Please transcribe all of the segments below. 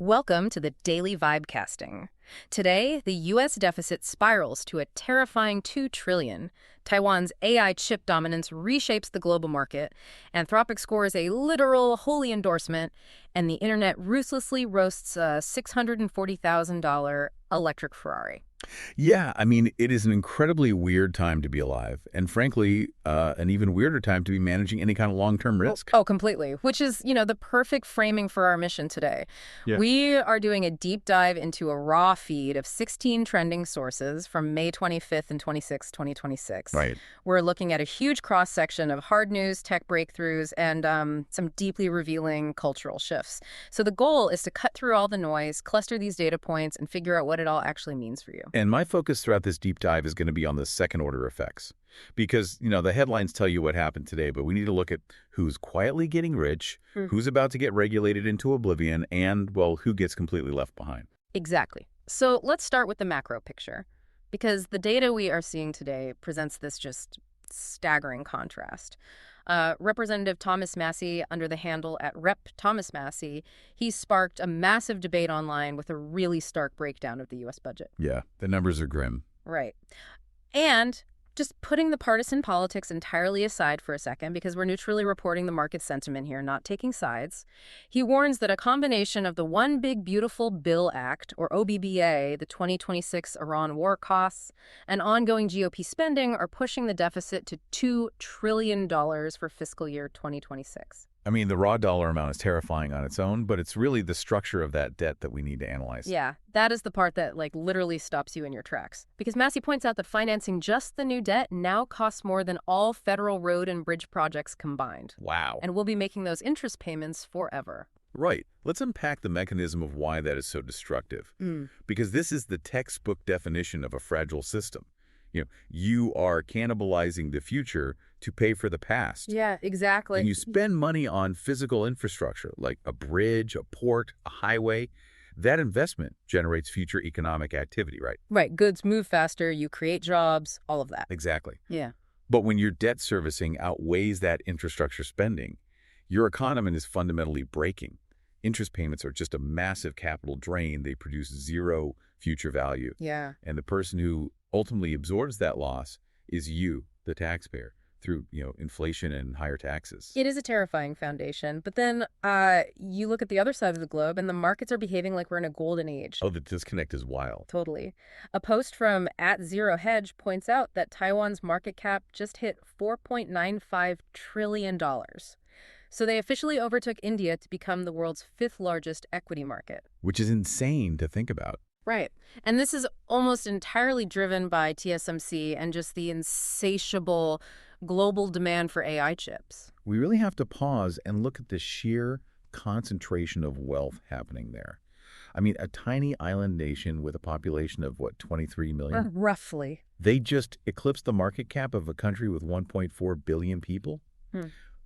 Welcome to the Daily Vibecasting. Today, the U.S. deficit spirals to a terrifying $2 trillion. Taiwan's AI chip dominance reshapes the global market. Anthropic scores a literal holy endorsement. And the internet ruthlessly roasts a $640,000 electric Ferrari. Yeah, I mean, it is an incredibly weird time to be alive, and frankly, an even weirder time to be managing any kind of long-term risk. Oh, completely. Which is, the perfect framing for our mission today. Yeah. We are doing a deep dive into a raw feed of 16 trending sources from May 25th and 26th, 2026. Right. We're looking at a huge cross-section of hard news, tech breakthroughs, and some deeply revealing cultural shifts. So the goal is to cut through all the noise, cluster these data points, and figure out what it all actually means for you. And my focus throughout this deep dive is going to be on the second-order effects. Because, the headlines tell you what happened today, but we need to look at who's quietly getting rich, who's about to get regulated into oblivion, and, well, who gets completely left behind. Exactly. So let's start with the macro picture, because the data we are seeing today presents this just staggering contrast. Representative Thomas Massie, under the handle at Rep. Thomas Massie, he sparked a massive debate online with a really stark breakdown of the U.S. budget. Yeah, the numbers are grim. Right. And just putting the partisan politics entirely aside for a second, because we're neutrally reporting the market sentiment here, not taking sides, he warns that a combination of the One Big Beautiful Bill Act, or OBBA, the 2026 Iran war costs, and ongoing GOP spending are pushing the deficit to $2 trillion for fiscal year 2026. I mean, the raw dollar amount is terrifying on its own, but it's really the structure of that debt that we need to analyze. Yeah, that is the part that, literally stops you in your tracks. Because Massey points out that financing just the new debt now costs more than all federal road and bridge projects combined. Wow. And we'll be making those interest payments forever. Right. Let's unpack the mechanism of why that is so destructive. Because this is the textbook definition of a fragile system. You are cannibalizing the future to pay for the past. Yeah, exactly. And you spend money on physical infrastructure, like a bridge, a port, a highway. That investment generates future economic activity, right? Right. Goods move faster, you create jobs, all of that. Exactly. Yeah. But when your debt servicing outweighs that infrastructure spending, your economy is fundamentally breaking. Interest payments are just a massive capital drain. They produce zero future value. Yeah. And the person who ultimately absorbs that loss is you, the taxpayer, through, inflation and higher taxes. It is a terrifying foundation. But then you look at the other side of the globe and the markets are behaving like we're in a golden age. Oh, the disconnect is wild. Totally. A post from @ZeroHedge points out that Taiwan's market cap just hit $4.95 trillion. So they officially overtook India to become the world's 5th largest equity market. Which is insane to think about. Right. And this is almost entirely driven by TSMC and just the insatiable global demand for AI chips. We really have to pause and look at the sheer concentration of wealth happening there. I mean, a tiny island nation with a population of, 23 million? Roughly. They just eclipsed the market cap of a country with 1.4 billion people.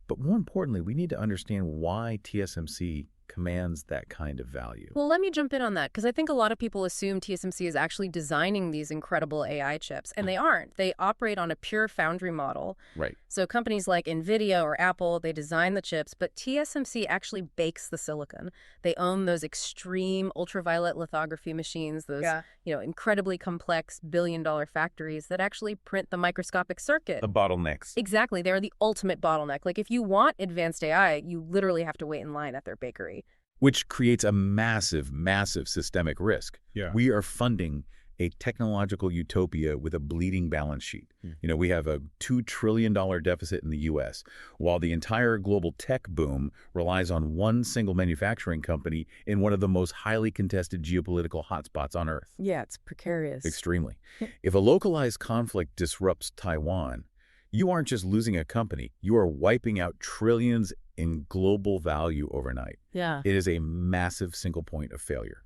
But more importantly, we need to understand why TSMC commands that kind of value. Well, let me jump in on that, because I think a lot of people assume TSMC is actually designing these incredible AI chips, and they aren't. They operate on a pure foundry model. Right. So companies like NVIDIA or Apple, they design the chips, but TSMC actually bakes the silicon. They own those extreme ultraviolet lithography machines, those incredibly complex billion-dollar factories that actually print the microscopic circuit. The bottlenecks. Exactly. They're the ultimate bottleneck. If you want advanced AI, you literally have to wait in line at their bakery. Which creates a massive, massive systemic risk. Yeah. We are funding a technological utopia with a bleeding balance sheet. We have a $2 trillion deficit in the U.S., while the entire global tech boom relies on one single manufacturing company in one of the most highly contested geopolitical hotspots on Earth. Yeah, it's precarious. Extremely. If a localized conflict disrupts Taiwan, you aren't just losing a company, you are wiping out trillions in global value overnight. Yeah. It is a massive single point of failure.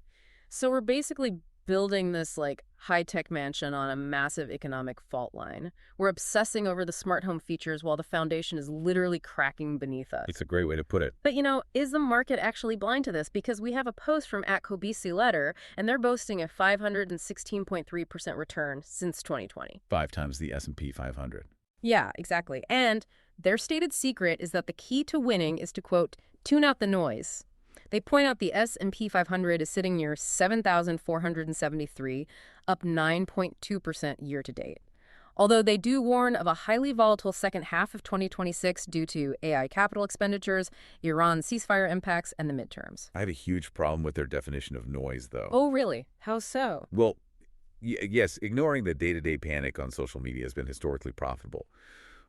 So we're basically building this high-tech mansion on a massive economic fault line. We're obsessing over the smart home features while the foundation is literally cracking beneath us. It's a great way to put it. But is the market actually blind to this? Because we have a post from @Kobisi Letter, and they're boasting a 516.3% return since 2020. 5 times the S&P 500. Yeah, exactly. And their stated secret is that the key to winning is to, quote, tune out the noise. They point out the S&P 500 is sitting near 7,473, up 9.2% year to date. Although they do warn of a highly volatile second half of 2026 due to AI capital expenditures, Iran ceasefire impacts, and the midterms. I have a huge problem with their definition of noise, though. Oh, really? How so? Well, yes, ignoring the day-to-day panic on social media has been historically profitable.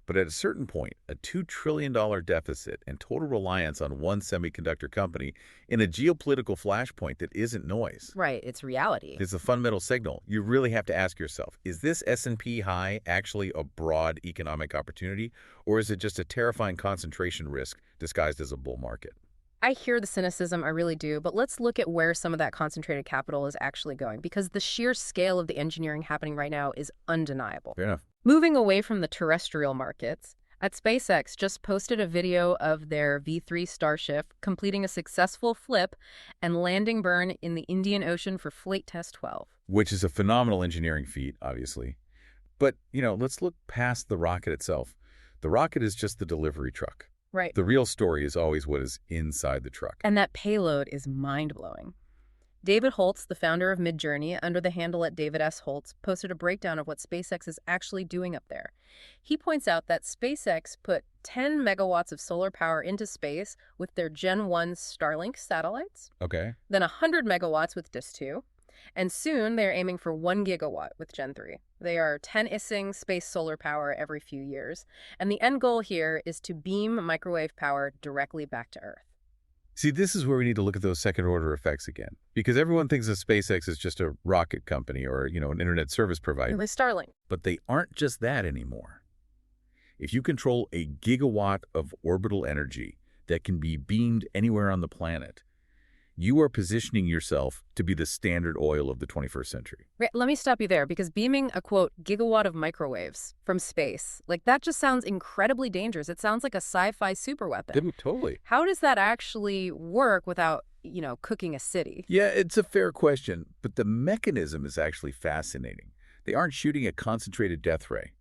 But at a certain point, a $2 trillion deficit and total reliance on one semiconductor company in a geopolitical flashpoint that isn't noise. Right, it's reality. It's a fundamental signal. You really have to ask yourself, is this S&P high actually a broad economic opportunity, or is it just a terrifying concentration risk disguised as a bull market? I hear the cynicism, I really do, but let's look at where some of that concentrated capital is actually going, because the sheer scale of the engineering happening right now is undeniable. Fair enough. Moving away from the terrestrial markets, SpaceX just posted a video of their V3 Starship completing a successful flip and landing burn in the Indian Ocean for Flight Test 12. Which is a phenomenal engineering feat, obviously. But, let's look past the rocket itself. The rocket is just the delivery truck. Right. The real story is always what is inside the truck. And that payload is mind-blowing. David Holtz, the founder of Midjourney, under the handle at David S. Holtz, posted a breakdown of what SpaceX is actually doing up there. He points out that SpaceX put 10 megawatts of solar power into space with their Gen 1 Starlink satellites, Okay. then 100 megawatts with DIS-2, and soon they're aiming for 1 gigawatt with Gen 3. They are 10-issing space solar power every few years, and the end goal here is to beam microwave power directly back to Earth. See, this is where we need to look at those second-order effects again. Because everyone thinks of SpaceX as just a rocket company or, an internet service provider. With Starlink. But they aren't just that anymore. If you control a gigawatt of orbital energy that can be beamed anywhere on the planet, you are positioning yourself to be the standard oil of the 21st century. Right, let me stop you there, because beaming a, quote, gigawatt of microwaves from space, that just sounds incredibly dangerous. It sounds like a sci-fi superweapon. Totally. How does that actually work without, cooking a city? Yeah, it's a fair question, but the mechanism is actually fascinating. They aren't shooting a concentrated death ray.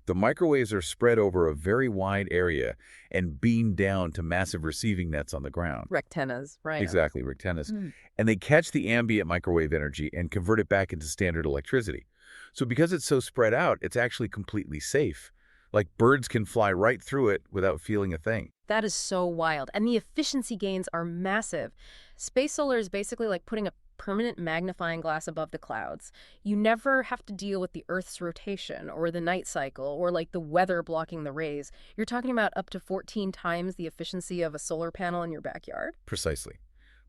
The microwaves are spread over a very wide area and beamed down to massive receiving nets on the ground. Rectennas, right. Exactly, rectennas. And they catch the ambient microwave energy and convert it back into standard electricity. So because it's so spread out, it's actually completely safe. Like birds can fly right through it without feeling a thing. That is so wild. And the efficiency gains are massive. Space solar is basically like putting a permanent magnifying glass above the clouds. You never have to deal with the Earth's rotation or the night cycle or the weather blocking the rays. You're talking about up to 14 times the efficiency of a solar panel in your backyard. Precisely.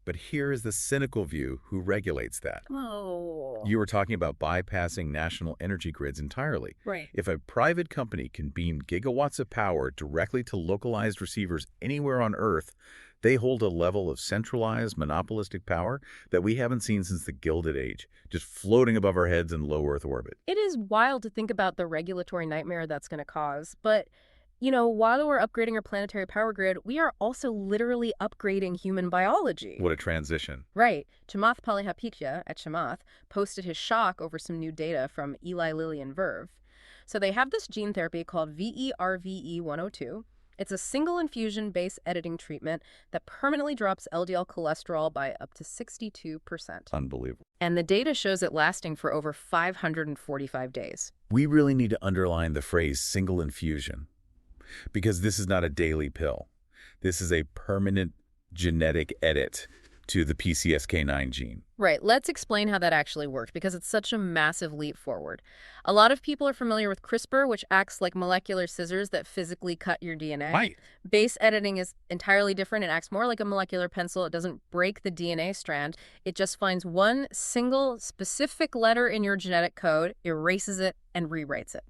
But here is the cynical view who regulates that. Oh. You were talking about bypassing national energy grids entirely. Right. If a private company can beam gigawatts of power directly to localized receivers anywhere on Earth, they hold a level of centralized monopolistic power that we haven't seen since the Gilded Age, just floating above our heads in low Earth orbit. It is wild to think about the regulatory nightmare that's going to cause, but while we're upgrading our planetary power grid, we are also literally upgrading human biology. What a transition. Right. Chamath Palihapitiya at Chamath posted his shock over some new data from Eli Lilly and Verve. So they have this gene therapy called VERVE-102. It's a single infusion base editing treatment that permanently drops LDL cholesterol by up to 62%. Unbelievable. And the data shows it lasting for over 545 days. We really need to underline the phrase single infusion, because this is not a daily pill. This is a permanent genetic edit to the PCSK9 gene. Right. Let's explain how that actually works, because it's such a massive leap forward. A lot of people are familiar with CRISPR, which acts like molecular scissors that physically cut your DNA. Right. Base editing is entirely different. It acts more like a molecular pencil. It doesn't break the DNA strand. It just finds one single specific letter in your genetic code, erases it, and rewrites it.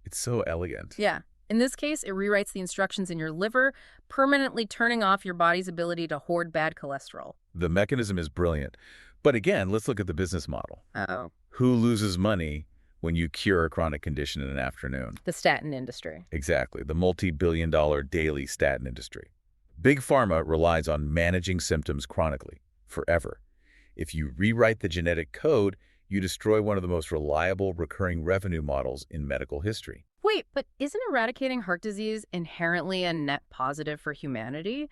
It's so elegant. Yeah. In this case, it rewrites the instructions in your liver, permanently turning off your body's ability to hoard bad cholesterol. The mechanism is brilliant. But again, let's look at the business model. Oh. Who loses money when you cure a chronic condition in an afternoon? The statin industry. Exactly. The multi-billion-dollar daily statin industry. Big Pharma relies on managing symptoms chronically, forever. If you rewrite the genetic code, you destroy one of the most reliable recurring revenue models in medical history. Wait, but isn't eradicating heart disease inherently a net positive for humanity?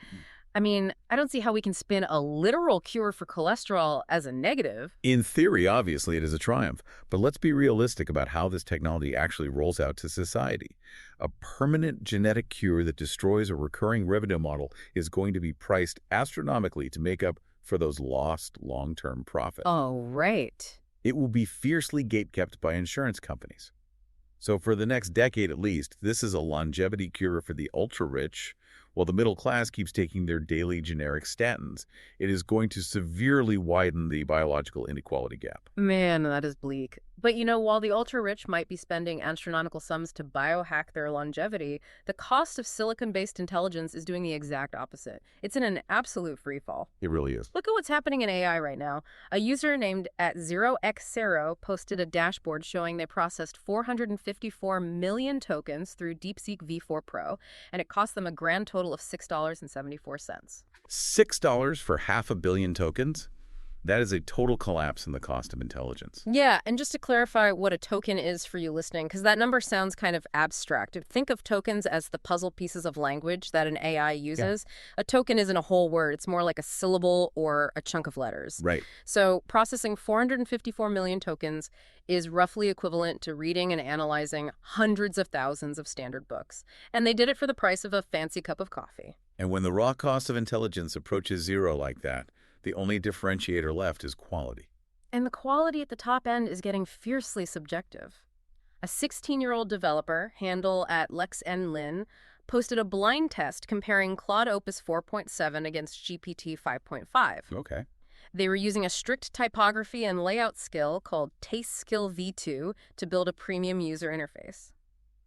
I mean, I don't see how we can spin a literal cure for cholesterol as a negative. In theory, obviously, it is a triumph, but let's be realistic about how this technology actually rolls out to society. A permanent genetic cure that destroys a recurring revenue model is going to be priced astronomically to make up for those lost long-term profits. Oh, right. It will be fiercely gatekept by insurance companies. So for the next decade at least, this is a longevity cure for the ultra-rich, while the middle class keeps taking their daily generic statins. It is going to severely widen the biological inequality gap. Man, that is bleak. But while the ultra-rich might be spending astronomical sums to biohack their longevity, the cost of silicon-based intelligence is doing the exact opposite. It's in an absolute freefall. It really is. Look at what's happening in AI right now. A user named at 0x0 posted a dashboard showing they processed 454 million tokens through DeepSeek V4 Pro, and it cost them a grand total of $6.74. $6 for 500 million tokens? That is a total collapse in the cost of intelligence. Yeah, and just to clarify what a token is for you listening, because that number sounds kind of abstract. Think of tokens as the puzzle pieces of language that an AI uses. Yeah. A token isn't a whole word. It's more like a syllable or a chunk of letters. Right. So processing 454 million tokens is roughly equivalent to reading and analyzing hundreds of thousands of standard books. And they did it for the price of a fancy cup of coffee. And when the raw cost of intelligence approaches zero like that, the only differentiator left is quality. And the quality at the top end is getting fiercely subjective. A 16-year-old developer, handle at LexNLin, posted a blind test comparing Claude Opus 4.7 against GPT 5.5. Okay. They were using a strict typography and layout skill called Taste Skill V2 to build a premium user interface.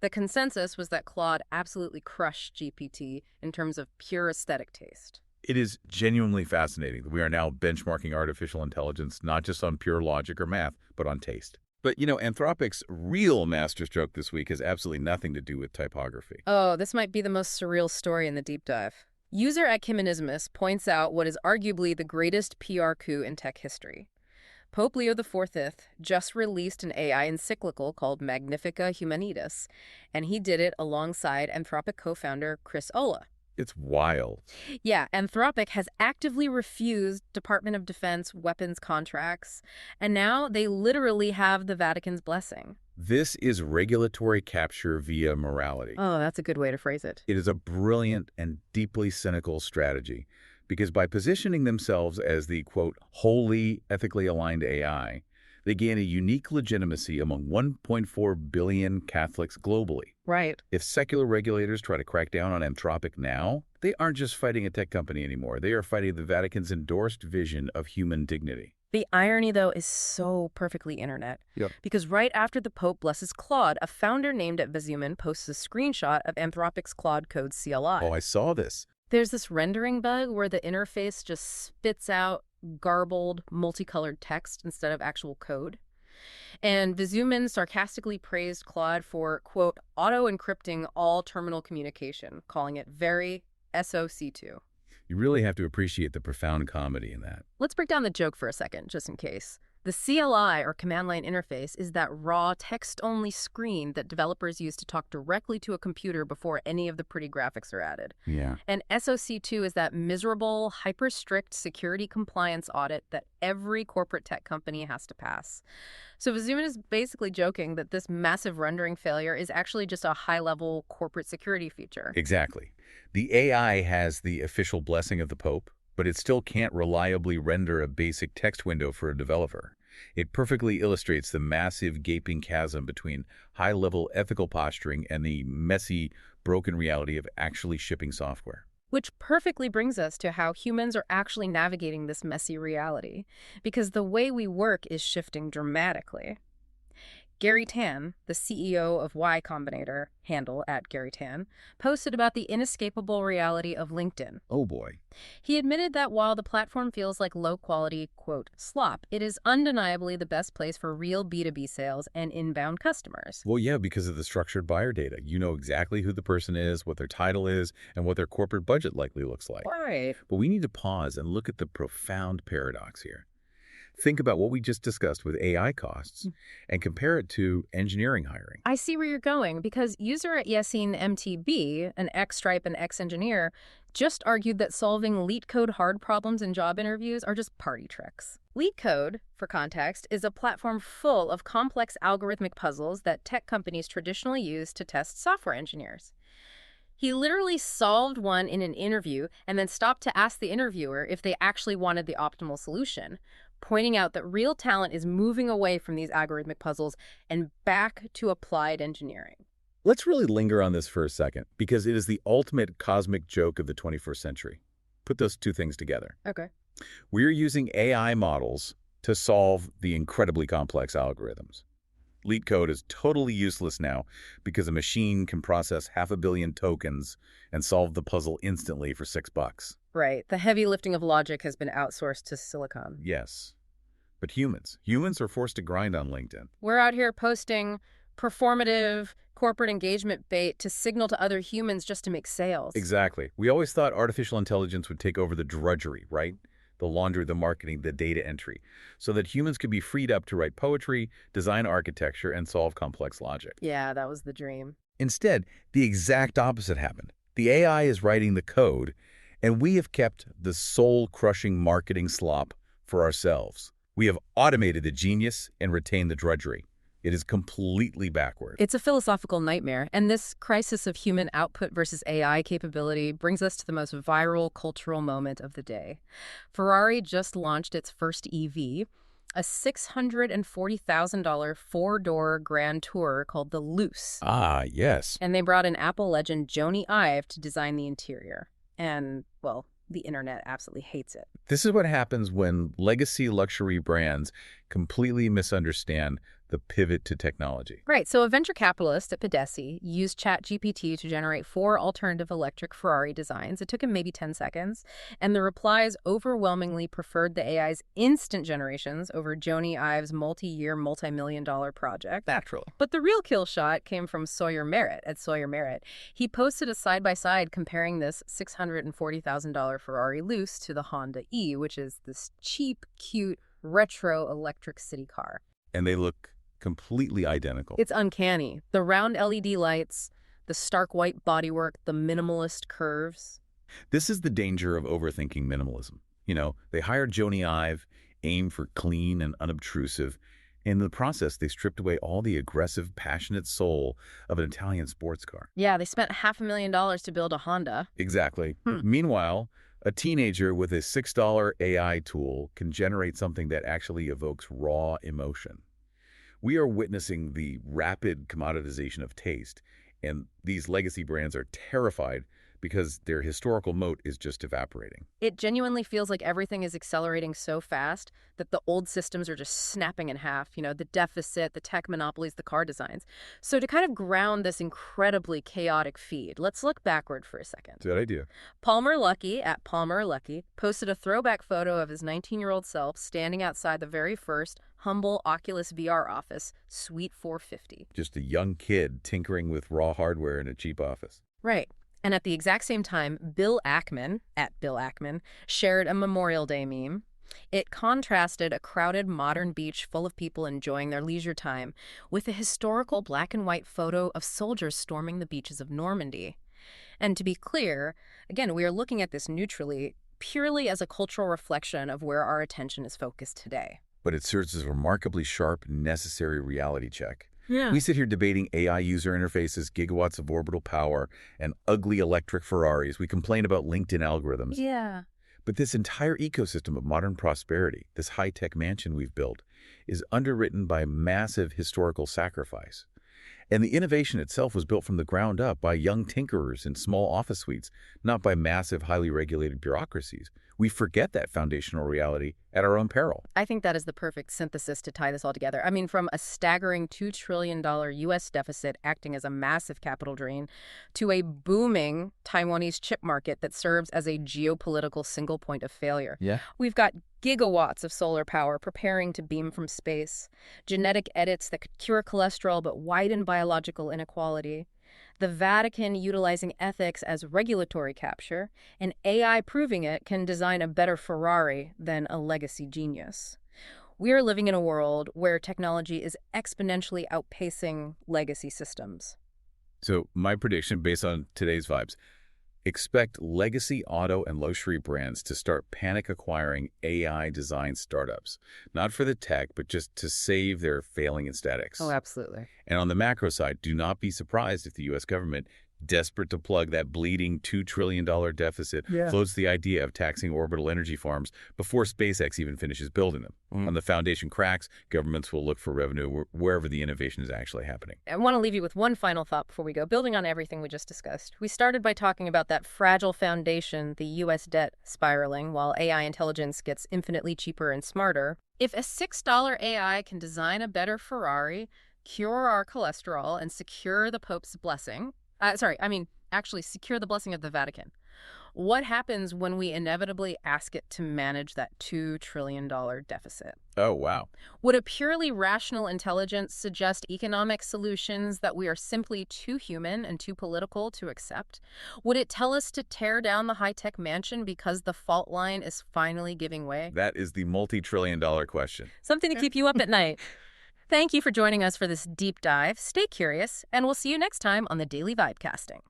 The consensus was that Claude absolutely crushed GPT in terms of pure aesthetic taste. It is genuinely fascinating that we are now benchmarking artificial intelligence not just on pure logic or math, but on taste. But, Anthropic's real masterstroke this week has absolutely nothing to do with typography. Oh, this might be the most surreal story in the deep dive. User at Kimenismus points out what is arguably the greatest PR coup in tech history. Pope Leo IV just released an AI encyclical called Magnifica Humanitas, and he did it alongside Anthropic co-founder Chris Olah. It's wild. Yeah, Anthropic has actively refused Department of Defense weapons contracts, and now they literally have the Vatican's blessing. This is regulatory capture via morality. Oh, that's a good way to phrase it. It is a brilliant and deeply cynical strategy, because by positioning themselves as the, quote, wholly ethically aligned AI, they gain a unique legitimacy among 1.4 billion Catholics globally. Right. If secular regulators try to crack down on Anthropic now, they aren't just fighting a tech company anymore. They are fighting the Vatican's endorsed vision of human dignity. The irony, though, is so perfectly internet. Yep. Because right after the Pope blesses Claude, a founder named at Vezuman posts a screenshot of Anthropic's Claude Code CLI. Oh, I saw this. There's this rendering bug where the interface just spits out garbled, multicolored text instead of actual code. And Vezuman sarcastically praised Claude for, quote, auto-encrypting all terminal communication, calling it very SOC2. You really have to appreciate the profound comedy in that. Let's break down the joke for a second, just in case. The CLI, or command line interface, is that raw text-only screen that developers use to talk directly to a computer before any of the pretty graphics are added. Yeah. And SOC2 is that miserable, hyper-strict security compliance audit that every corporate tech company has to pass. So Vezuman is basically joking that this massive rendering failure is actually just a high-level corporate security feature. Exactly. The AI has the official blessing of the Pope, but it still can't reliably render a basic text window for a developer. It perfectly illustrates the massive gaping chasm between high-level ethical posturing and the messy, broken reality of actually shipping software. Which perfectly brings us to how humans are actually navigating this messy reality, because the way we work is shifting dramatically. Gary Tan, the CEO of Y Combinator, handle at Gary Tan, posted about the inescapable reality of LinkedIn. Oh boy. He admitted that while the platform feels like low-quality, quote, slop, it is undeniably the best place for real B2B sales and inbound customers. Well, yeah, because of the structured buyer data. You know exactly who the person is, what their title is, and what their corporate budget likely looks like. Right. But we need to pause and look at the profound paradox here. Think about what we just discussed with AI costs and compare it to engineering hiring. I see where you're going, because user at Yassine MTB, an ex-Stripe and ex-engineer, just argued that solving LeetCode code hard problems in job interviews are just party tricks. LeetCode, Code, for context, is a platform full of complex algorithmic puzzles that tech companies traditionally use to test software engineers. He literally solved one in an interview and then stopped to ask the interviewer if they actually wanted the optimal solution, pointing out that real talent is moving away from these algorithmic puzzles and back to applied engineering. Let's really linger on this for a second, because it is the ultimate cosmic joke of the 21st century. Put those two things together. Okay. We're using AI models to solve the incredibly complex algorithms. LeetCode code is totally useless now because a machine can process 500 million tokens and solve the puzzle instantly for $6. Right. The heavy lifting of logic has been outsourced to silicon. Yes. But humans are forced to grind on LinkedIn. We're out here posting performative corporate engagement bait to signal to other humans just to make sales. Exactly. We always thought artificial intelligence would take over the drudgery, right? The laundry, the marketing, the data entry, so that humans could be freed up to write poetry, design architecture, and solve complex logic. Yeah, that was the dream. Instead, the exact opposite happened. The AI is writing the code, and we have kept the soul-crushing marketing slop for ourselves. We have automated the genius and retained the drudgery. It is completely backward. It's a philosophical nightmare, and this crisis of human output versus AI capability brings us to the most viral cultural moment of the day. Ferrari just launched its first EV, a $640,000 four-door Grand Tour called the Luce. Ah, yes. And they brought in Apple legend Jony Ive to design the interior. And, well, the internet absolutely hates it. This is what happens when legacy luxury brands completely misunderstand the pivot to technology. Right, so a venture capitalist at Pedesi used ChatGPT to generate 4 alternative electric Ferrari designs. It took him maybe 10 seconds, and the replies overwhelmingly preferred the AI's instant generations over Jony Ive's multi-year, multi-million-dollar project. Naturally. But the real kill shot came from Sawyer Merritt at Sawyer Merritt. He posted a side-by-side comparing this $640,000 Ferrari Luce to the Honda E, which is this cheap, cute, retro electric city car. And they look completely identical. It's uncanny. The round LED lights, the stark white bodywork, the minimalist curves. This is the danger of overthinking minimalism. They hired Jony Ive, aimed for clean and unobtrusive. In the process, they stripped away all the aggressive, passionate soul of an Italian sports car. Yeah, they spent $500,000 to build a Honda. Exactly. Meanwhile, a teenager with a $6 AI tool can generate something that actually evokes raw emotion. We are witnessing the rapid commoditization of taste, and these legacy brands are terrified because their historical moat is just evaporating. It genuinely feels like everything is accelerating so fast that the old systems are just snapping in half, the deficit, the tech monopolies, the car designs. So to kind of ground this incredibly chaotic feed, let's look backward for a second. Good idea. Palmer Luckey, at Palmer Luckey, posted a throwback photo of his 19-year-old self standing outside the very first humble Oculus VR office, Suite 450. Just a young kid tinkering with raw hardware in a cheap office. Right. And at the exact same time, Bill Ackman, at Bill Ackman, shared a Memorial Day meme. It contrasted a crowded modern beach full of people enjoying their leisure time with a historical black and white photo of soldiers storming the beaches of Normandy. And to be clear, again, we are looking at this neutrally, purely as a cultural reflection of where our attention is focused today. But it serves as a remarkably sharp, necessary reality check. Yeah. We sit here debating AI user interfaces, gigawatts of orbital power, and ugly electric Ferraris. We complain about LinkedIn algorithms. Yeah. But this entire ecosystem of modern prosperity, this high-tech mansion we've built, is underwritten by massive historical sacrifice. And the innovation itself was built from the ground up by young tinkerers in small office suites, not by massive, highly regulated bureaucracies. We forget that foundational reality at our own peril. I think that is the perfect synthesis to tie this all together. I mean, from a staggering $2 trillion U.S. deficit acting as a massive capital drain to a booming Taiwanese chip market that serves as a geopolitical single point of failure. Yeah. We've got gigawatts of solar power preparing to beam from space, genetic edits that could cure cholesterol but widen biological inequality, the Vatican utilizing ethics as regulatory capture, and AI proving it can design a better Ferrari than a legacy genius. We are living in a world where technology is exponentially outpacing legacy systems. So my prediction based on today's vibes, expect legacy auto and luxury brands to start panic acquiring AI-designed startups. Not for the tech, but just to save their failing Oh, aesthetics. absolutely. And on the macro side, do not be surprised if the U.S. government, desperate to plug that bleeding $2 trillion deficit, floats the idea of taxing orbital energy farms before SpaceX even finishes building them. When the foundation cracks, governments will look for revenue wherever the innovation is actually happening. I want to leave you with one final thought before we go, building on everything we just discussed. We started by talking about that fragile foundation, the U.S. debt spiraling, while AI intelligence gets infinitely cheaper and smarter. If a $6 AI can design a better Ferrari, cure our cholesterol, and secure the Pope's blessing, actually secure the blessing of the Vatican, what happens when we inevitably ask it to manage that $2 trillion deficit? Oh, wow. Would a purely rational intelligence suggest economic solutions that we are simply too human and too political to accept? Would it tell us to tear down the high-tech mansion because the fault line is finally giving way? That is the multi-trillion-dollar question. Something to keep you up at night. Thank you for joining us for this deep dive. Stay curious, and we'll see you next time on the Daily Vibecasting.